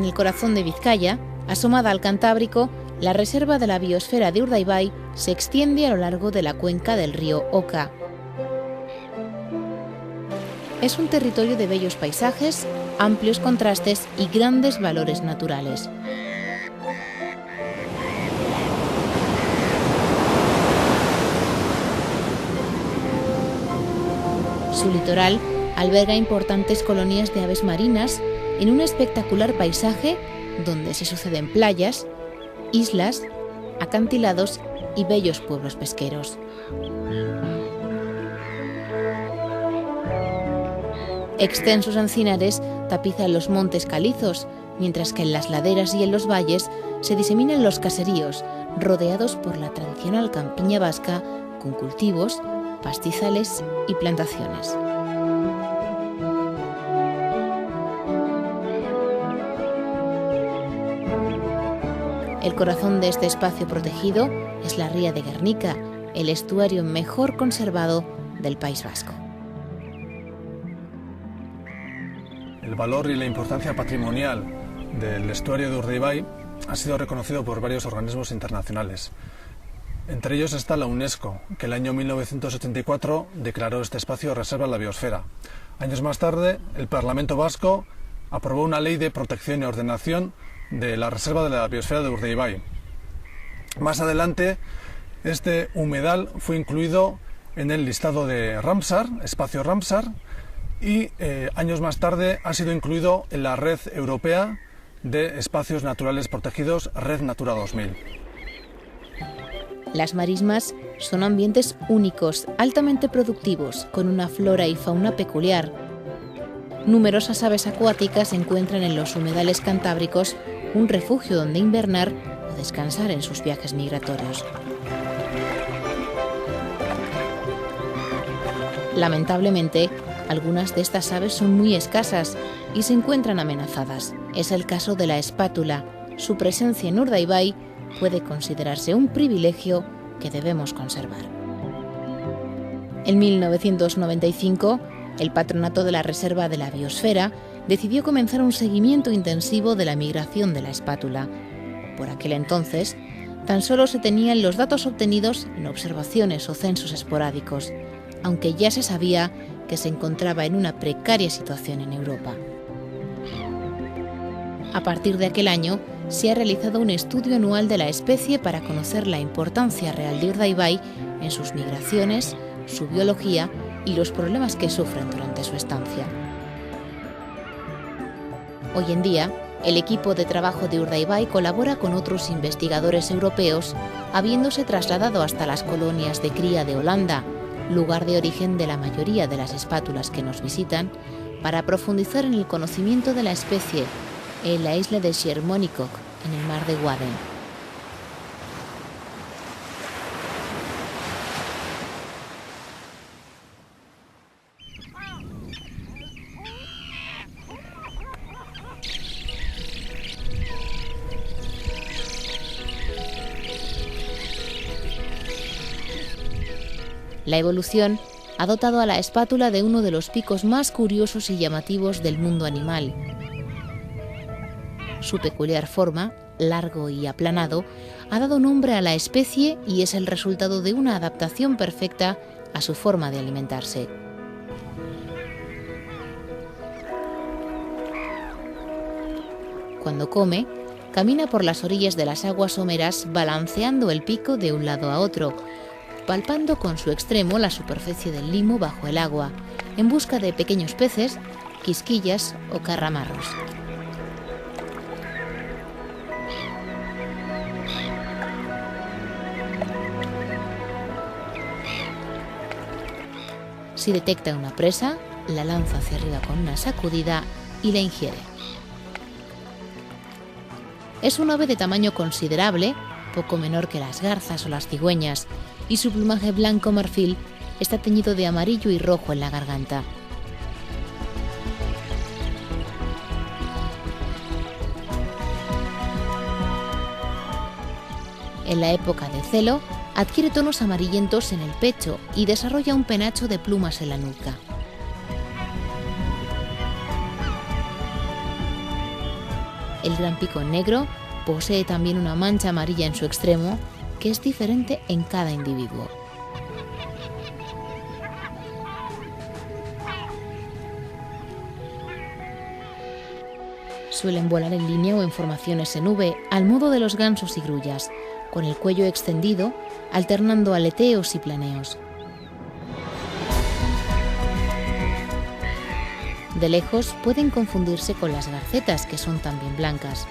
En el corazón de Vizcaya, asomada al Cantábrico, la reserva de la biosfera de Urdaibai se extiende a lo largo de la cuenca del río Oka. Es un territorio de bellos paisajes, amplios contrastes y grandes valores naturales. Su litoral alberga importantes colonias de aves marinas en un espectacular paisaje donde se suceden playas, islas, acantilados y bellos pueblos pesqueros. Extensos encinares tapizan los montes calizos, mientras que en las laderas y en los valles se diseminan los caseríos, rodeados por la tradicional campiña vasca, con cultivos, pastizales y plantaciones. El corazón de este espacio protegido es la ría de Guernica, el estuario mejor conservado del País Vasco. El valor y la importancia patrimonial del estuario de Urdaibai ha sido reconocido por varios organismos internacionales. Entre ellos está la UNESCO, que el año 1984 declaró este espacio reserva de la biosfera. Años más tarde, el Parlamento Vasco aprobó una ley de protección y ordenación de la reserva de la biosfera de Urdaibai. Más adelante, este humedal fue incluido en el listado de Ramsar, espacio Ramsar, y años más tarde ha sido incluido en la Red Europea de Espacios Naturales Protegidos, Red Natura 2000. Las marismas son ambientes únicos, altamente productivos, con una flora y fauna peculiar. Numerosas aves acuáticas encuentran en los humedales cantábricos un refugio donde invernar o descansar en sus viajes migratorios. Lamentablemente, algunas de estas aves son muy escasas y se encuentran amenazadas. Es el caso de la espátula. Su presencia en Urdaibai puede considerarse un privilegio que debemos conservar. En 1995, el Patronato de la Reserva de la Biosfera decidió comenzar un seguimiento intensivo de la migración de la espátula. Por aquel entonces, tan solo se tenían los datos obtenidos en observaciones o censos esporádicos, aunque ya se sabía que se encontraba en una precaria situación en Europa. A partir de aquel año, se ha realizado un estudio anual de la especie para conocer la importancia real de Urdaibai en sus migraciones, su biología y los problemas que sufren durante su estancia. Hoy en día, el equipo de trabajo de Urdaibai colabora con otros investigadores europeos, habiéndose trasladado hasta las colonias de cría de Holanda, lugar de origen de la mayoría de las espátulas que nos visitan, para profundizar en el conocimiento de la especie en la isla de Schiermonnikoog, en el mar de Wadden. La evolución ha dotado a la espátula de uno de los picos más curiosos y llamativos del mundo animal. Su peculiar forma, largo y aplanado, ha dado nombre a la especie y es el resultado de una adaptación perfecta a su forma de alimentarse. Cuando come, camina por las orillas de las aguas someras balanceando el pico de un lado a otro, palpando con su extremo la superficie del limo bajo el agua, en busca de pequeños peces, quisquillas o carramarros. Si detecta una presa, la lanza hacia arriba con una sacudida y la ingiere. Es un ave de tamaño considerable, poco menor que las garzas o las cigüeñas, y su plumaje blanco marfil está teñido de amarillo y rojo en la garganta. En la época de celo, adquiere tonos amarillentos en el pecho y desarrolla un penacho de plumas en la nuca. El gran pico negro posee también una mancha amarilla en su extremo, que es diferente en cada individuo. Suelen volar en línea o en formaciones en V, al modo de los gansos y grullas, con el cuello extendido, alternando aleteos y planeos. De lejos pueden confundirse con las garcetas, que son también blancas,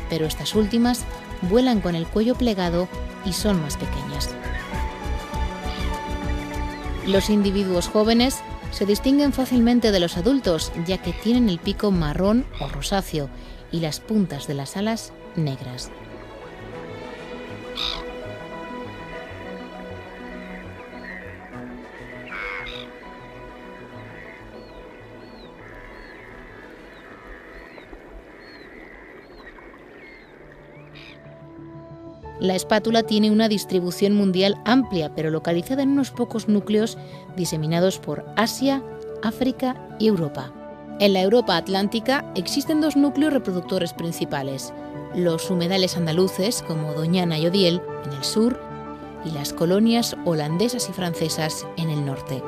pero estas últimas vuelan con el cuello plegado y son más pequeñas. Los individuos jóvenes se distinguen fácilmente de los adultos, ya que tienen el pico marrón o rosáceo y las puntas de las alas negras. La espátula tiene una distribución mundial amplia, pero localizada en unos pocos núcleos diseminados por Asia, África y Europa. En la Europa atlántica existen dos núcleos reproductores principales: los humedales andaluces, como Doñana y Odiel, en el sur, y las colonias holandesas y francesas en el norte.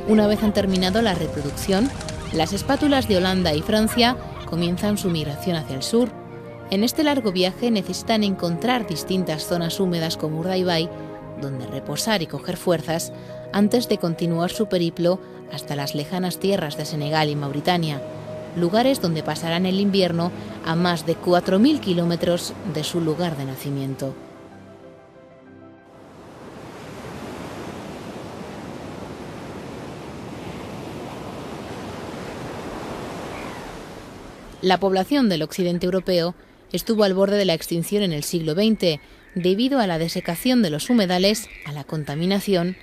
Una vez han terminado la reproducción, las espátulas de Holanda y Francia comienzan su migración hacia el sur. En este largo viaje necesitan encontrar distintas zonas húmedas como Urdaibai, donde reposar y coger fuerzas antes de continuar su periplo hasta las lejanas tierras de Senegal y Mauritania, lugares donde pasarán el invierno a más de 4.000 kilómetros de su lugar de nacimiento. La población del occidente europeo estuvo al borde de la extinción en el siglo XX debido a la desecación de los humedales, a la contaminación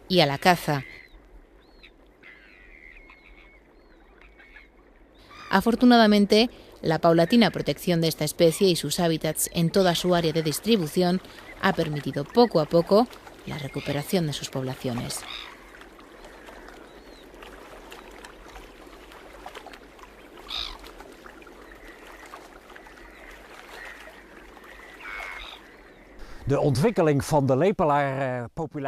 y a la caza. Afortunadamente, la paulatina protección de esta especie y sus hábitats en toda su área de distribución ha permitido poco a poco la recuperación de sus poblaciones.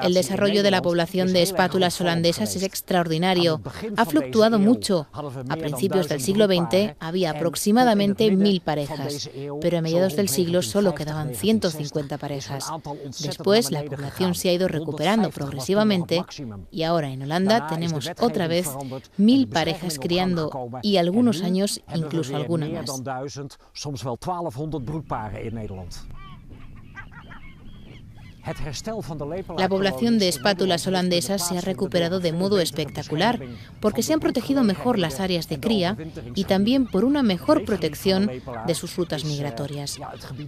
El desarrollo de la población de espátulas holandesas es extraordinario. Ha fluctuado mucho. A principios del siglo XX había aproximadamente 1.000 parejas, pero a mediados del siglo solo quedaban 150 parejas. Después la población se ha ido recuperando progresivamente y ahora en Holanda tenemos otra vez 1.000 parejas criando y algunos años incluso alguna más. La población de espátulas holandesas se ha recuperado de modo espectacular porque se han protegido mejor las áreas de cría y también por una mejor protección de sus rutas migratorias.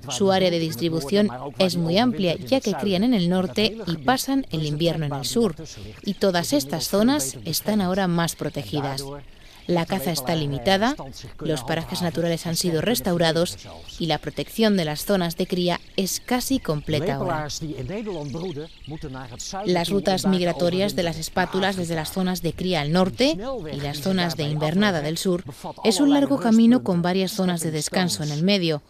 Su área de distribución es muy amplia, ya que crían en el norte y pasan el invierno en el sur, y todas estas zonas están ahora más protegidas. La caza está limitada, los parajes naturales han sido restaurados y la protección de las zonas de cría es casi completa ahora. Las rutas migratorias de las espátulas desde las zonas de cría al norte y las zonas de invernada del sur es un largo camino con varias zonas de descanso en el medio.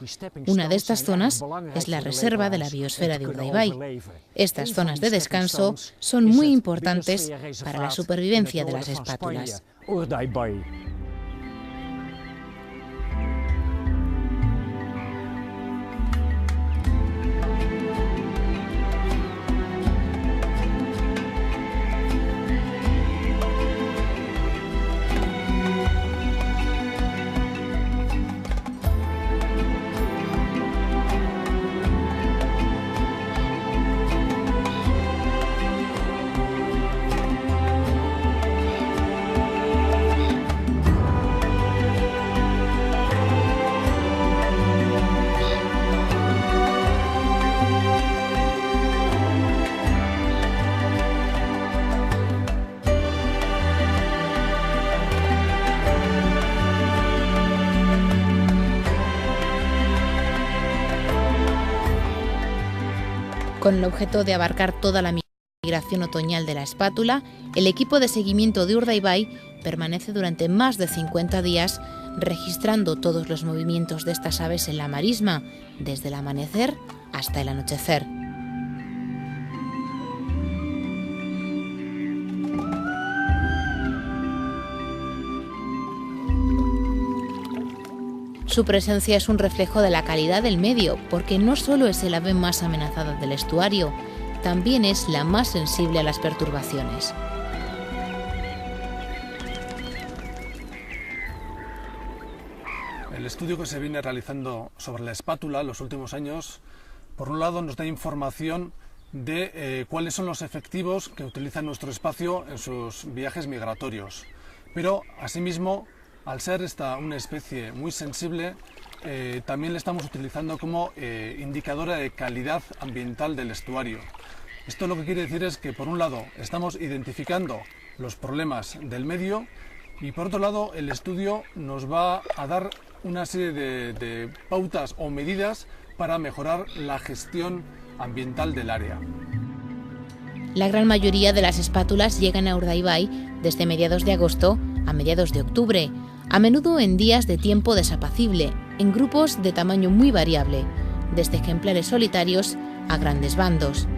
Una de estas zonas es la reserva de la biosfera de Urdaibai. Estas zonas de descanso son muy importantes para la supervivencia de las espátulas. Con el objeto de abarcar toda la migración otoñal de la espátula, el equipo de seguimiento de Urdaibai permanece durante más de 50 días registrando todos los movimientos de estas aves en la marisma, desde el amanecer hasta el anochecer. Su presencia es un reflejo de la calidad del medio, porque no solo es el ave más amenazada del estuario, también es la más sensible a las perturbaciones. El estudio que se viene realizando sobre la espátula en los últimos años, por un lado nos da información de cuáles son los efectivos que utiliza nuestro espacio en sus viajes migratorios, pero asimismo, al ser esta una especie muy sensible, también la estamos utilizando como indicadora de calidad ambiental del estuario. Esto lo que quiere decir es que, por un lado, estamos identificando los problemas del medio y, por otro lado, el estudio nos va a dar una serie de pautas o medidas para mejorar la gestión ambiental del área. La gran mayoría de las espátulas llegan a Urdaibai desde mediados de agosto a mediados de octubre, a menudo en días de tiempo desapacible, en grupos de tamaño muy variable, desde ejemplares solitarios a grandes bandos.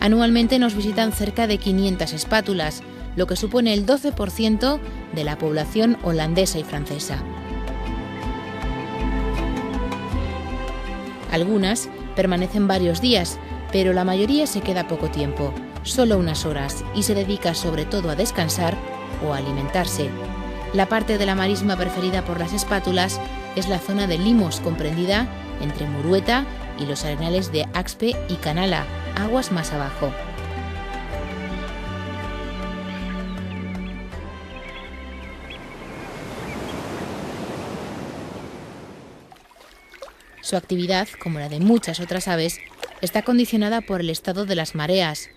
Anualmente nos visitan cerca de 500 espátulas, lo que supone el 12% de la población holandesa y francesa. Algunas permanecen varios días, pero la mayoría se queda poco tiempo, solo unas horas, y se dedica sobre todo a descansar o a alimentarse. La parte de la marisma preferida por las espátulas es la zona de limos, comprendida entre Murueta y los arenales de Axpe y Canala, aguas más abajo. Su actividad, como la de muchas otras aves, está condicionada por el estado de las mareas.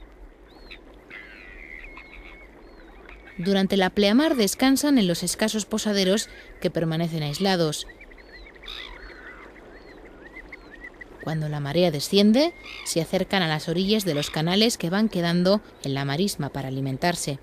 Durante la pleamar descansan en los escasos posaderos que permanecen aislados. Cuando la marea desciende, se acercan a las orillas de los canales que van quedando en la marisma para alimentarse.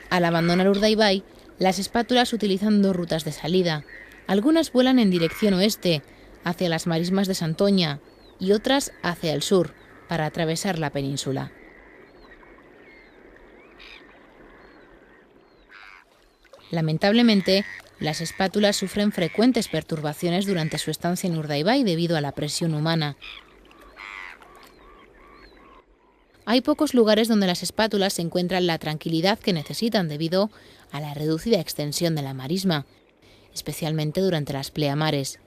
Al abandonar Urdaibai, las espátulas utilizan dos rutas de salida. Algunas vuelan en dirección oeste, hacia las marismas de Santoña, y otras hacia el sur, para atravesar la península. Lamentablemente, las espátulas sufren frecuentes perturbaciones durante su estancia en Urdaibai debido a la presión humana. Hay pocos lugares donde las espátulas encuentran la tranquilidad que necesitan debido a la reducida extensión de la marisma, especialmente durante las pleamares.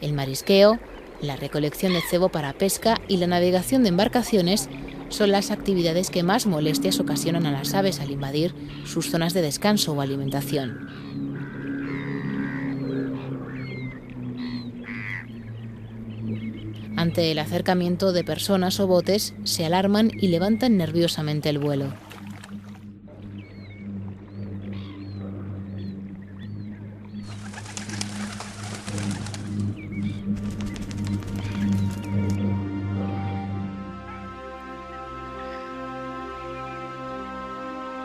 El marisqueo, la recolección de cebo para pesca y la navegación de embarcaciones son las actividades que más molestias ocasionan a las aves al invadir sus zonas de descanso o alimentación. Ante el acercamiento de personas o botes, se alarman y levantan nerviosamente el vuelo.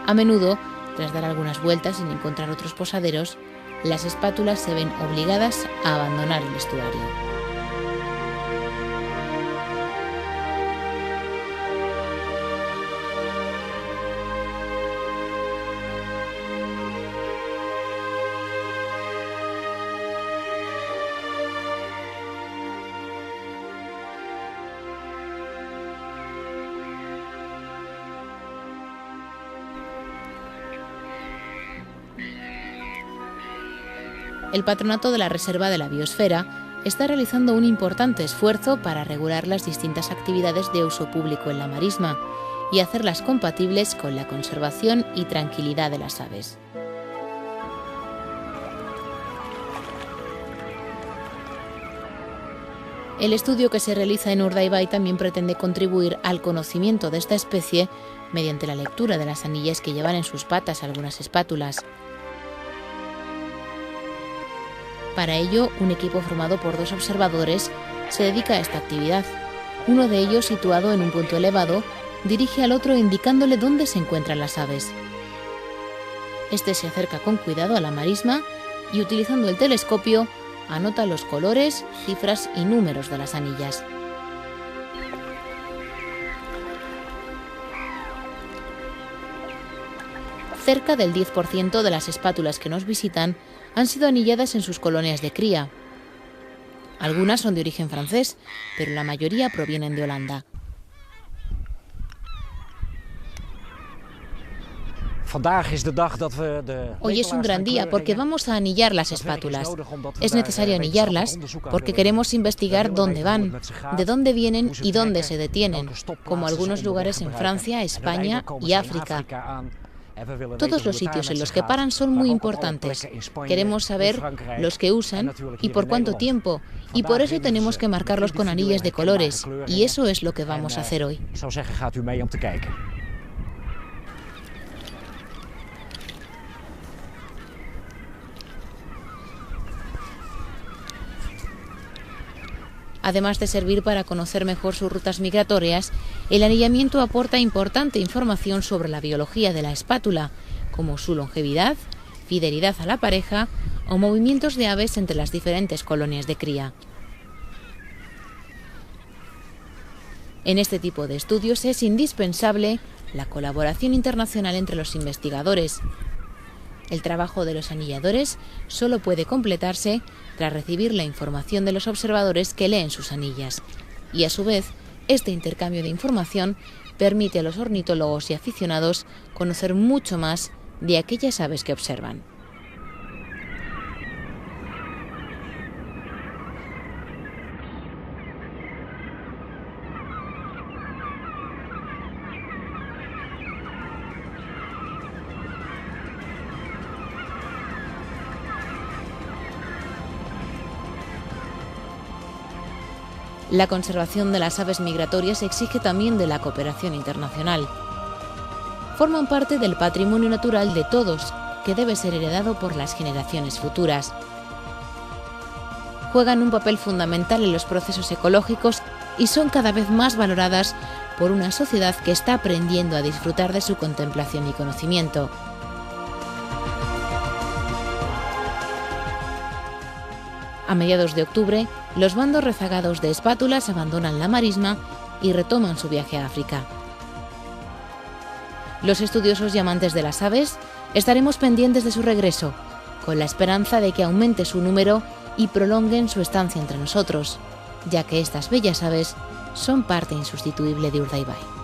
A menudo, tras dar algunas vueltas sin encontrar otros posaderos, las espátulas se ven obligadas a abandonar el estuario. El Patronato de la Reserva de la Biosfera está realizando un importante esfuerzo para regular las distintas actividades de uso público en la marisma y hacerlas compatibles con la conservación y tranquilidad de las aves. El estudio que se realiza en Urdaibai también pretende contribuir al conocimiento de esta especie mediante la lectura de las anillas que llevan en sus patas algunas espátulas. Para ello, un equipo formado por 2 observadores se dedica a esta actividad. Uno de ellos, situado en un punto elevado, dirige al otro indicándole dónde se encuentran las aves. Este se acerca con cuidado a la marisma y, utilizando el telescopio, anota los colores, cifras y números de las anillas. Cerca del 10% de las espátulas que nos visitan han sido anilladas en sus colonias de cría. Algunas son de origen francés, pero la mayoría provienen de Holanda. Hoy es un gran día porque vamos a anillar las espátulas. Es necesario anillarlas porque queremos investigar dónde van, de dónde vienen y dónde se detienen, como algunos lugares en Francia, España y África. Todos los sitios en los que paran son muy importantes. Queremos saber los que usan y por cuánto tiempo, y por eso tenemos que marcarlos con anillas de colores, y eso es lo que vamos a hacer hoy. Además de servir para conocer mejor sus rutas migratorias, el anillamiento aporta importante información sobre la biología de la espátula, como su longevidad, fidelidad a la pareja o movimientos de aves entre las diferentes colonias de cría. En este tipo de estudios es indispensable la colaboración internacional entre los investigadores. El trabajo de los anilladores solo puede completarse tras recibir la información de los observadores que leen sus anillas. Y a su vez, este intercambio de información permite a los ornitólogos y aficionados conocer mucho más de aquellas aves que observan. La conservación de las aves migratorias exige también de la cooperación internacional. Forman parte del patrimonio natural de todos, que debe ser heredado por las generaciones futuras. Juegan un papel fundamental en los procesos ecológicos y son cada vez más valoradas por una sociedad que está aprendiendo a disfrutar de su contemplación y conocimiento. A mediados de octubre, los bandos rezagados de espátulas abandonan la marisma y retoman su viaje a África. Los estudiosos y amantes de las aves estaremos pendientes de su regreso, con la esperanza de que aumente su número y prolonguen su estancia entre nosotros, ya que estas bellas aves son parte insustituible de Urdaibai.